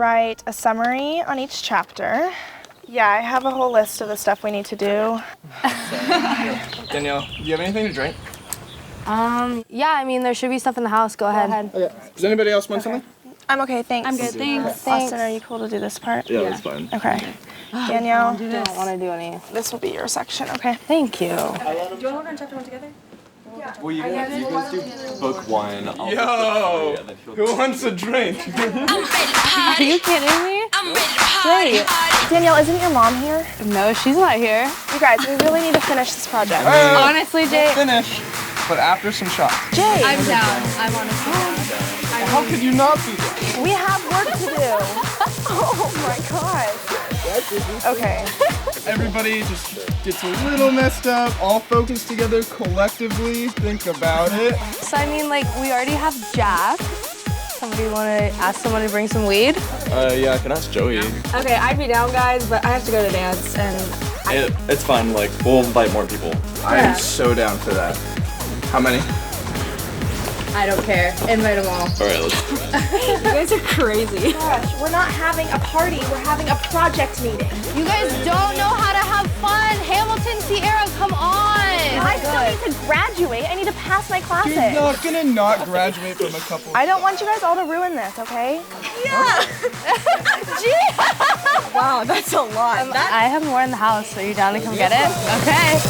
write a summary on each chapter. Yeah, I have a whole list of the stuff we need to do. Danielle, do you have anything to drink? Yeah, I mean, there should be stuff in the house. Go ahead. Okay. Does anybody else want something? I'm okay, thanks. I'm good, thanks. Austin, are you cool to do this part? Yeah, that's fine. Okay. Danielle, I don't want to do any. this will be your section, okay? Thank you. Do you want to work on chapter 1 together? Well, you guys do book 1. Yo! Who wants a drink? Are you kidding me? Wait, Danielle, isn't your mom here? No, she's not here. You guys, we really need to finish this project. Honestly, Jay. Finish, but after some shots. Jay, I'm down. I'm honestly down. How could you not be there? we have work to do. Oh my god. Okay. Everybody just gets a little messed up, all focused together collectively. Think about it. So, I mean, like, we already have Jack. Somebody want to ask someone to bring some weed? Yeah, I can ask Joey. Okay, I'd be down, guys, but I have to go to dance, and It's fine, like, we'll invite more people. I am so down for that. How many? I don't care. Invite them all. Alright, let's do that. You guys are crazy. Gosh, we're not having a party, we're having a project meeting. You guys don't know how to have fun. Hamilton, Sierra, come on. I still need to graduate. I need to pass my classes. You're not gonna not graduate from a couple. I don't want you guys all to ruin this, okay? Wow, that's a lot. I have more in the house. Are you down to come get it? Okay.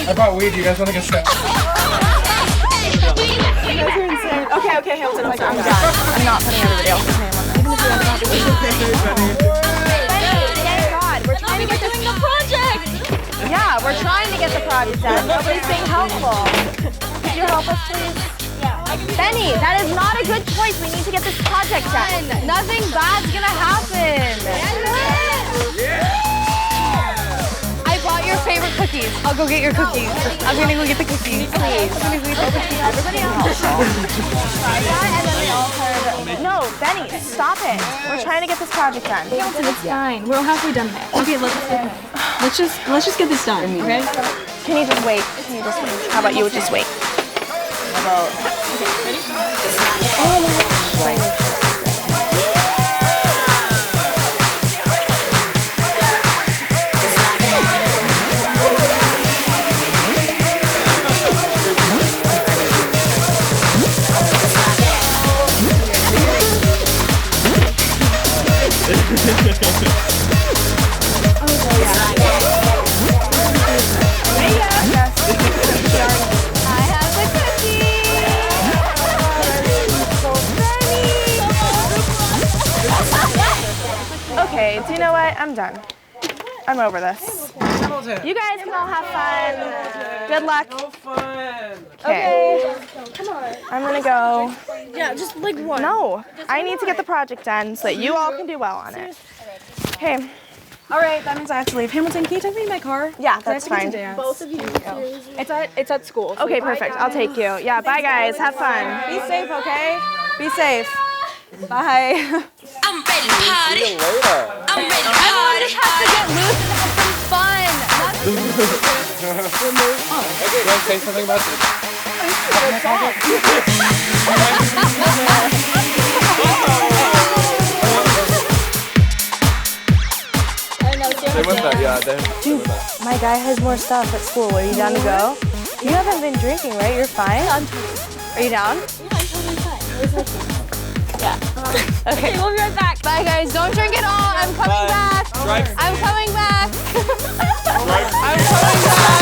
I brought weed. You guys want to get set? Okay, Hamilton, I'm done. I'm not putting everybody else's name on this. Thank God, we're trying to get this project. Yeah, we're trying to get the project done. Nobody's being helpful. Could you help us, please? Benny, that is not a good choice. We need to get this project done. Nothing bad's gonna happen. I bought your favorite cookies. I'll go get your cookies. I'm gonna go get the cookies. Please. I'm gonna go get the cookies. Everybody else. And then we all heard, no, Benny, stop it. We're trying to get this project done. It's fine. We're halfway done here. Okay, let's just get this done, okay? Can you just wait? Can you just wait? How about you just wait? Okay, do you know what? I'm done. I'm over this. You guys can all have fun. Good luck. Okay. Come on. I'm gonna go. Yeah, just like one. No, I need to get the project done so that you all can do well on it. Okay. All right, that means I have to leave. Hamilton, can you take me to my car? Yeah, that's fine. Both of you. It's at school. Okay, perfect. I'll take you. Yeah, bye guys. Have fun. Be safe, okay? Be safe. Bye. I'm ready to party. I'm ready to Everyone party. just has to get loose and have some fun. Okay, you want to say something about this? They went back, yeah. Dude, my guy has more stuff at school. Are you down to go? You haven't been drinking, right? You're fine? Are you down? Okay, we'll be right back. Bye, guys. Don't drink at all. I'm coming back. I'm coming back. I'm coming back.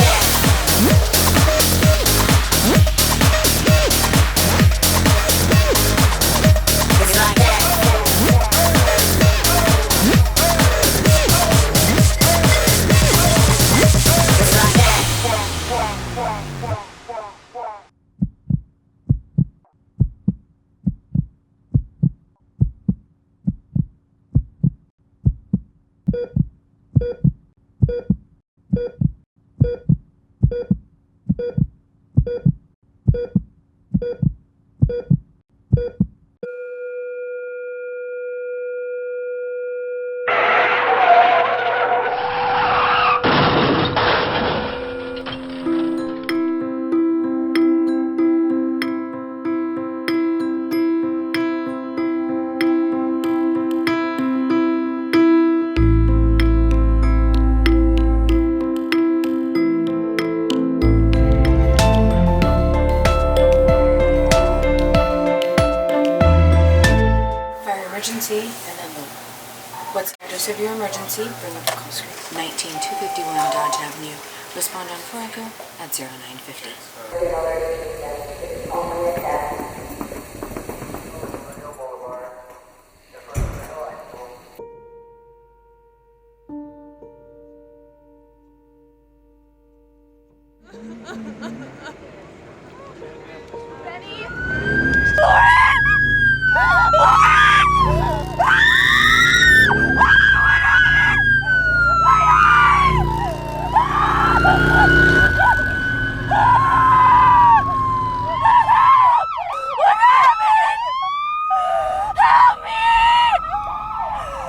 What's a severe emergency? Bring up the call screen. 19251 Dodge Avenue. Respond on 4 Echo at 0950.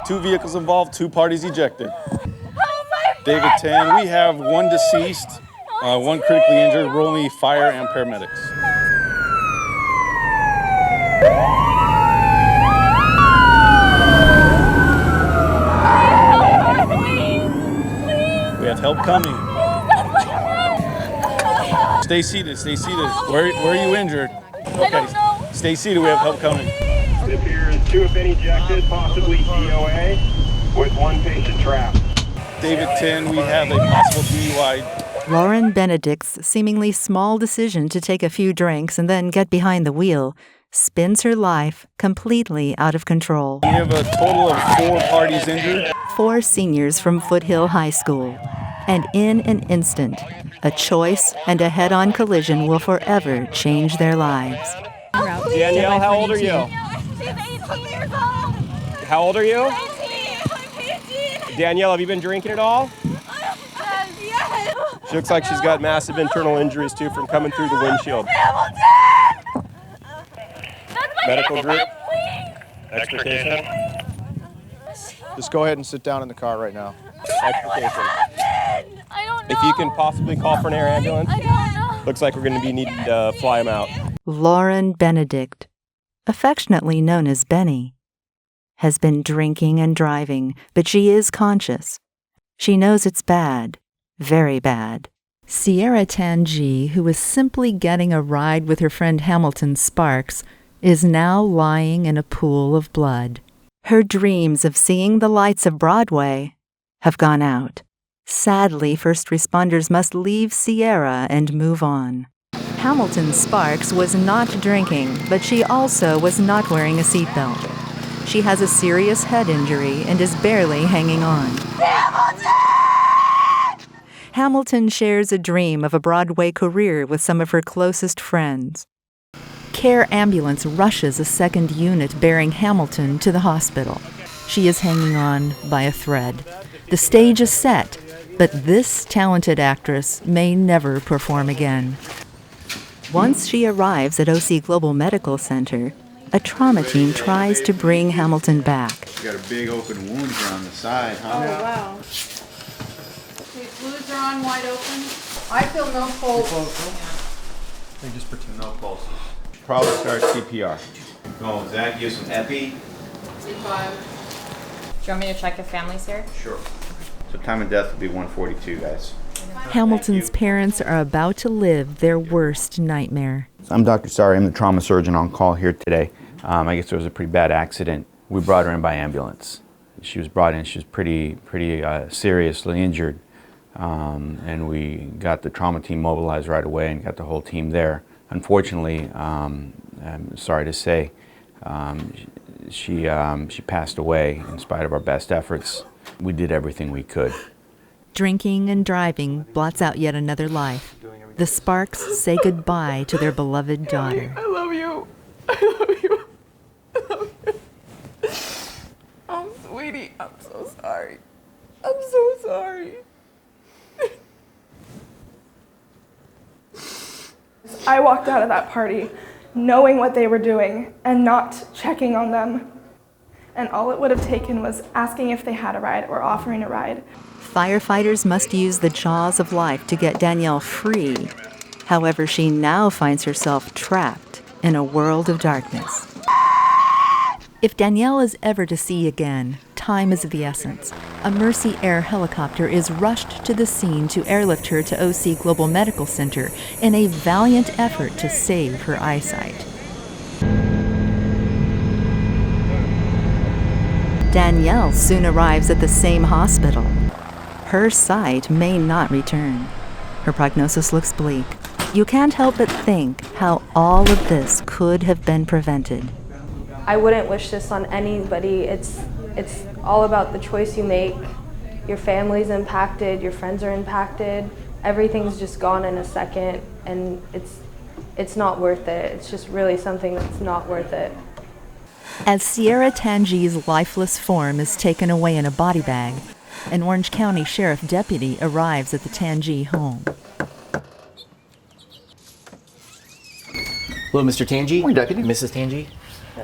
Two vehicles involved, 2 parties ejected. David 10, we have 1 deceased, 1 critically injured. We're only fire and paramedics. We have help coming. Stay seated, stay seated. Where are you injured? Okay, stay seated, we have help coming. It appears 2 have been ejected, possibly DOA, with 1 patient trapped. David 10, we have a possible DUI. Lauren Benedict's seemingly small decision to take a few drinks and then get behind the wheel spins her life completely out of control. We have a total of 4 parties injured. 4 seniors from Foothill High School. And in an instant, a choice and a head-on collision will forever change their lives. Danielle, how old are you? She's 18 years old. How old are you? 18. Danielle, have you been drinking at all? Yes. She looks like she's got massive internal injuries too from coming through the windshield. Medical group? Extrication? Just go ahead and sit down in the car right now. Extrication. I don't know. If you can possibly call for an air ambulance. I don't know. Looks like we're going to be needing to fly him out. Lauren Benedict, affectionately known as Benny, has been drinking and driving, but she is conscious. She knows it's bad, very bad. Sierra Tangi, who was simply getting a ride with her friend Hamilton Sparks, is now lying in a pool of blood. Her dreams of seeing the lights of Broadway have gone out. Sadly, first responders must leave Sierra and move on. Hamilton Sparks was not drinking, but she also was not wearing a seatbelt. She has a serious head injury and is barely hanging on. Hamilton shares a dream of a Broadway career with some of her closest friends. Care ambulance rushes a second unit bearing Hamilton to the hospital. She is hanging on by a thread. The stage is set, but this talented actress may never perform again. Once she arrives at OC Global Medical Center, a trauma team tries to bring Hamilton back. You got a big open wound here on the side, huh? Oh, wow. Okay, fluids are on wide open. I feel no pulse. They just pretend no pulse. Probably start CPR. Go, Zach, give some epi. C5. Do you want me to check if family's here? Sure. So time of death will be 1:42, guys. Hamilton's parents are about to live their worst nightmare. I'm Dr. Sari. I'm the trauma surgeon on call here today. I guess there was a pretty bad accident. We brought her in by ambulance. She was brought in. She was pretty seriously injured. And we got the trauma team mobilized right away and got the whole team there. Unfortunately, I'm sorry to say, she passed away in spite of our best efforts. We did everything we could. Drinking and driving blots out yet another life. The Sparks say goodbye to their beloved daughter. I love you. I love you. I love you. Oh, sweetie, I'm so sorry. I'm so sorry. I walked out of that party knowing what they were doing and not checking on them. And all it would have taken was asking if they had a ride or offering a ride. Firefighters must use the jaws of life to get Danielle free. However, she now finds herself trapped in a world of darkness. If Danielle is ever to see again, time is of the essence. A Mercy Air helicopter is rushed to the scene to airlift her to OC Global Medical Center in a valiant effort to save her eyesight. Danielle soon arrives at the same hospital. Her sight may not return. Her prognosis looks bleak. You can't help but think how all of this could have been prevented. I wouldn't wish this on anybody. It's all about the choice you make. Your family's impacted, your friends are impacted. Everything's just gone in a second, and it's not worth it. It's just really something that's not worth it. As Sierra Tangi's lifeless form is taken away in a body bag, an Orange County Sheriff deputy arrives at the Tangi home. Hello, Mr. Tangi. Morning, Deputy. Mrs. Tangi.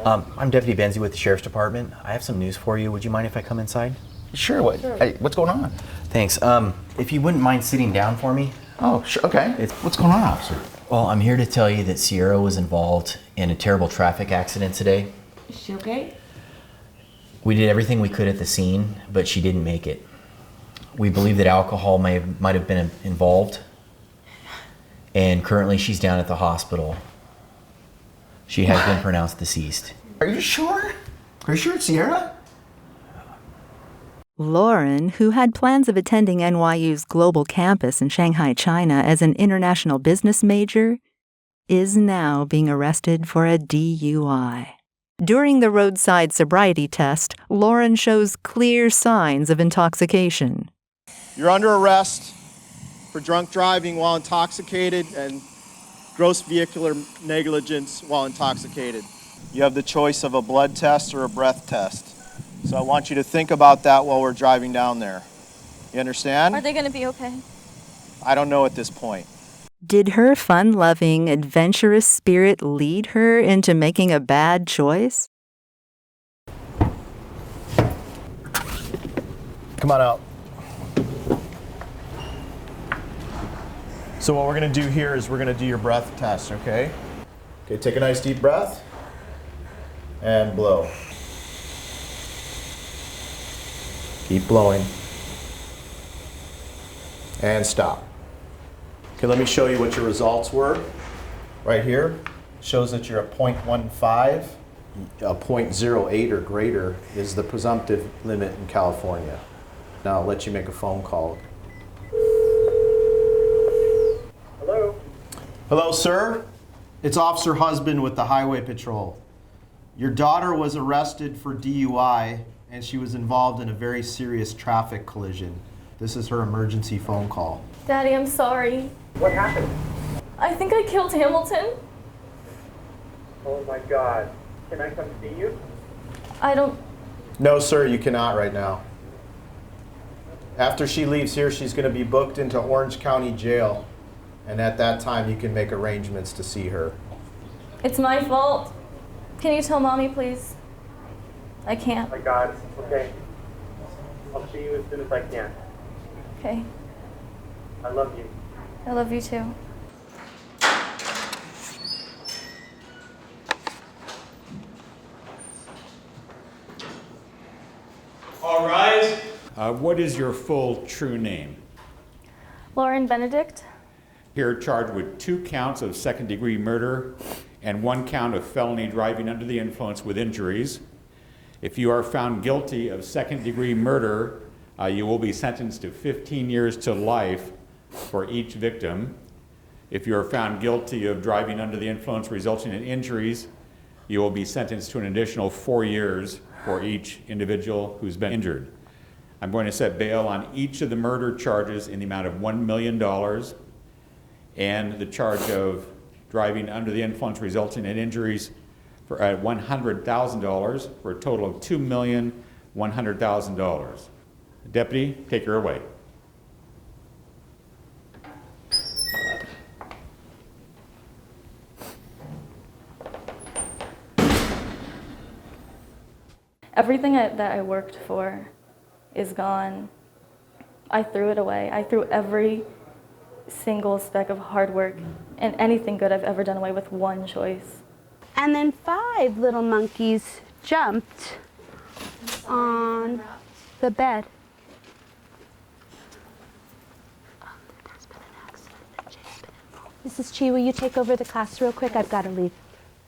I'm Deputy Benzie with the Sheriff's Department. I have some news for you. Would you mind if I come inside? Sure. What? Hey, what's going on? Thanks. If you wouldn't mind sitting down for me. Oh, sure. Okay. What's going on, officer? Well, I'm here to tell you that Sierra was involved in a terrible traffic accident today. Is she okay? We did everything we could at the scene, but she didn't make it. We believe that alcohol might have been involved, and currently she's down at the hospital. She has been pronounced deceased. Are you sure? Are you sure it's Sierra? Lauren, who had plans of attending NYU's global campus in Shanghai, China as an international business major, is now being arrested for a DUI. During the roadside sobriety test, Lauren shows clear signs of intoxication. You're under arrest for drunk driving while intoxicated and gross vehicular negligence while intoxicated. You have the choice of a blood test or a breath test. So I want you to think about that while we're driving down there. You understand? Are they going to be okay? I don't know at this point. Did her fun-loving, adventurous spirit lead her into making a bad choice? Come on out. So what we're going to do here is we're going to do your breath test, okay? Okay, take a nice deep breath and blow. Keep blowing. And stop. Okay, let me show you what your results were. Right here shows that you're at 0.15. A 0.08 or greater is the presumptive limit in California. Now I'll let you make a phone call. Hello? Hello, sir. It's Officer Husband with the Highway Patrol. Your daughter was arrested for DUI and she was involved in a very serious traffic collision. This is her emergency phone call. Daddy, I'm sorry. What happened? I think I killed Hamilton. Oh my God. Can I come see you? I don't... No, sir, you cannot right now. After she leaves here, she's going to be booked into Orange County Jail. And at that time, you can make arrangements to see her. It's my fault. Can you tell Mommy, please? I can't. Oh my God. Okay. I'll see you as soon as I can. Okay. I love you. I love you too. All rise. What is your full true name? Lauren Benedict. Here charged with 2 counts of second-degree murder and 1 count of felony driving under the influence with injuries. If you are found guilty of second-degree murder, you will be sentenced to 15 years to life for each victim. If you are found guilty of driving under the influence resulting in injuries, you will be sentenced to an additional 4 years for each individual who's been injured. I'm going to set bail on each of the murder charges in the amount of $1 million and the charge of driving under the influence resulting in injuries for $100,000 for a total of $2,100,000. Deputy, take her away. Everything that I worked for is gone. I threw it away. I threw every single speck of hard work and anything good I've ever done away with one choice. And then 5 little monkeys jumped on the bed. Mrs. Chi, will you take over the class real quick? I've got to leave.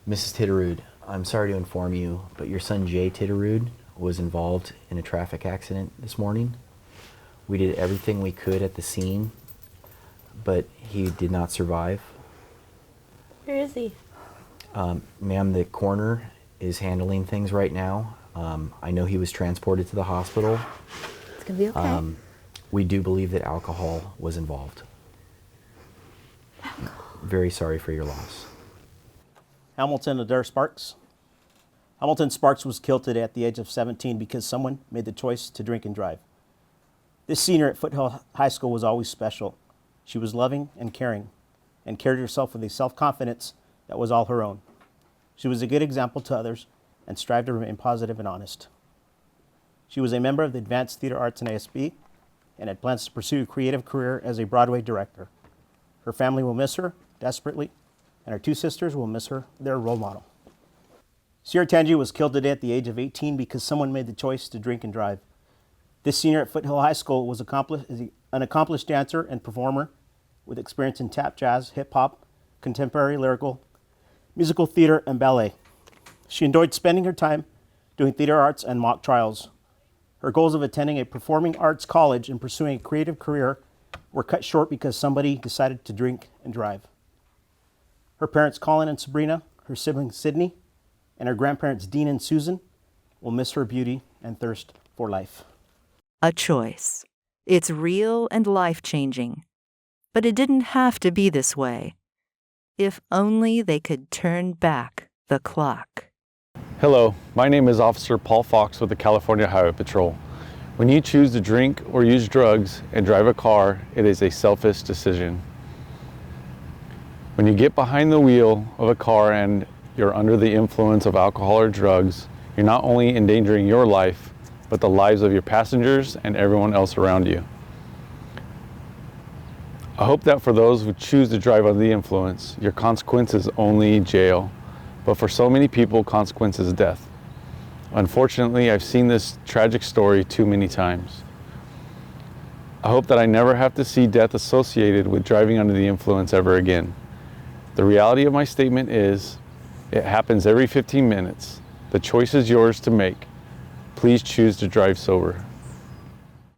Mrs. Titterud, I'm sorry to inform you, but your son Jay Titterud was involved in a traffic accident this morning. We did everything we could at the scene, but he did not survive. Where is he? Ma'am, the coroner is handling things right now. I know he was transported to the hospital. It's gonna be okay. We do believe that alcohol was involved. Very sorry for your loss. Hamilton Adair Sparks. Hamilton Sparks was killed today at the age of 17 because someone made the choice to drink and drive. This senior at Foothill High School was always special. She was loving and caring and carried herself with a self-confidence that was all her own. She was a good example to others and strived to remain positive and honest. She was a member of the Advanced Theater Arts and ASB and had plans to pursue a creative career as a Broadway director. Her family will miss her desperately, and her two sisters will miss her, their role model. Sierra Tangi was killed today at the age of 18 because someone made the choice to drink and drive. This senior at Foothill High School was an accomplished dancer and performer with experience in tap, jazz, hip-hop, contemporary, lyrical, musical theater, and ballet. She enjoyed spending her time doing theater arts and mock trials. Her goals of attending a performing arts college and pursuing a creative career were cut short because somebody decided to drink and drive. Her parents, Colin and Sabrina, her siblings, Sydney, and her grandparents, Dean and Susan, will miss her beauty and thirst for life. A choice. It's real and life-changing. But it didn't have to be this way. If only they could turn back the clock. Hello, my name is Officer Paul Fox with the California Highway Patrol. When you choose to drink or use drugs and drive a car, it is a selfish decision. When you get behind the wheel of a car and you're under the influence of alcohol or drugs, you're not only endangering your life, but the lives of your passengers and everyone else around you. I hope that for those who choose to drive under the influence, your consequence is only jail. But for so many people, consequence is death. Unfortunately, I've seen this tragic story too many times. I hope that I never have to see death associated with driving under the influence ever again. The reality of my statement is, it happens every 15 minutes. The choice is yours to make. Please choose to drive sober.